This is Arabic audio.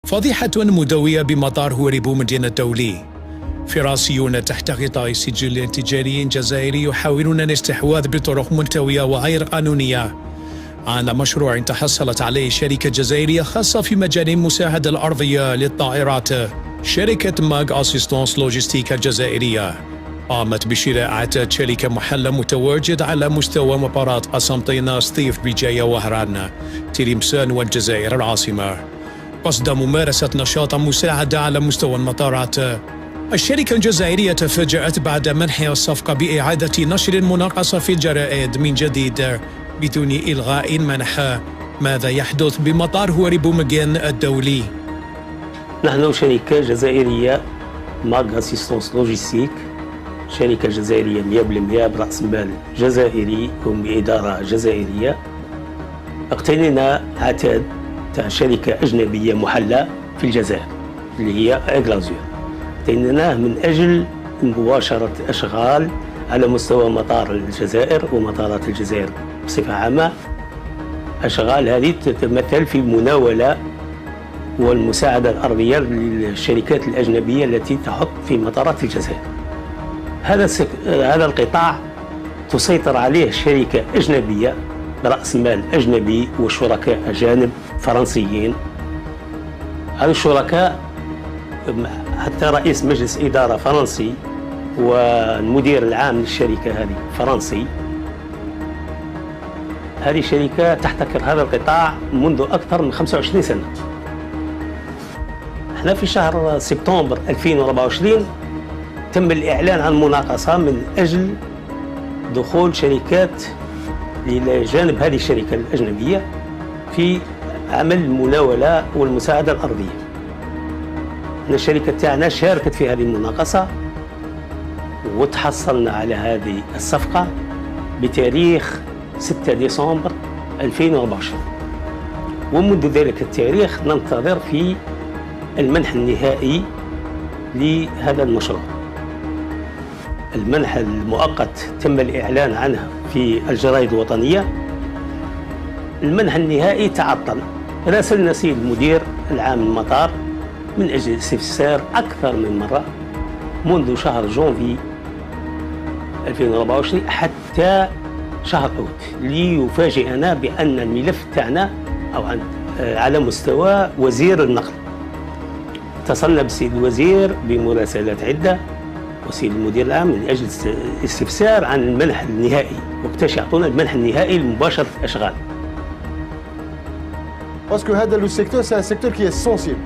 فضيحة مدوية بمطار هوريبو مدينة دولي. فرنسيون تحت غطاء سجل تجاري جزائري يحاولون الاستحواذ بطرق ملتوية وغير قانونية على مشروع تحصلت عليه شركة جزائرية خاصة في مجال المساعدة الأرضية للطائرات. شركة ماغ أسيستانس لوجستيك الجزائرية قامت بشراء عتاد شركة محل متواجد على مستوى مطارات قسنطينة سطيف بجاية وهران تلمسان والجزائر العاصمة قصد ممارسة نشاط مساعدة على مستوى المطارات. الشركة الجزائرية تفاجأت بعد منح الصفقة بإعادة نشر المناقصة في الجرائد من جديد بدون إلغاء المنح. ماذا يحدث بمطار هوريبو مجان الدولي؟ نحن شركة جزائرية ماغ أسيستانس لوجستيك، شركة جزائرية 100% برأس مال جزائري وبإدارة جزائرية. اقتنينا عتاد تاع شركة أجنبية محلة في الجزائر اللي هي إغلازيور. اقتنيناه من أجل مباشرة أشغال على مستوى مطار الجزائر ومطارات الجزائر بصفة عامة. أشغال هذه تتمثل في المناولة والمساعدة الأرضية للشركات الأجنبية التي تحط في مطارات الجزائر. هذا القطاع تسيطر عليه شركة أجنبية برأس مال أجنبي وشركاء أجانب فرنسيين. هذا الشركاء حتى رئيس مجلس إدارة فرنسي والمدير العام للشركة هذه فرنسي. هذه شركة تحتكر هذا القطاع منذ أكثر من 25 سنة. احنا في شهر سبتمبر 2024 تم الإعلان عن مناقصة من أجل دخول شركات إلى جانب هذه الشركة الأجنبية في عمل المناولة والمساعدة الأرضية. الشركة تاعنا شاركت في هذه المناقصة وتحصلنا على هذه الصفقة بتاريخ 6 ديسمبر 2024. ومنذ ذلك التاريخ ننتظر في المنح النهائي لهذا المشروع. المنح المؤقت تم الإعلان عنه في الجرائد الوطنية. المنح النهائي تعطل. راسلنا سيد المدير العام للمطار من أجل الاستفسار أكثر من مرة منذ شهر جونفي 2024 حتى شهر أوت ليفاجئنا بأن الملف تاعنا أو على مستوى وزير النقل. اتصلنا بالسيد الوزير بمراسلات عدة وسيد المدير العام من أجل الاستفسار عن المنح النهائي وقتاش يعطونا المنح النهائي لمباشرة الأشغال. Parce que هذا le secteur c'est un secteur qui est sensible.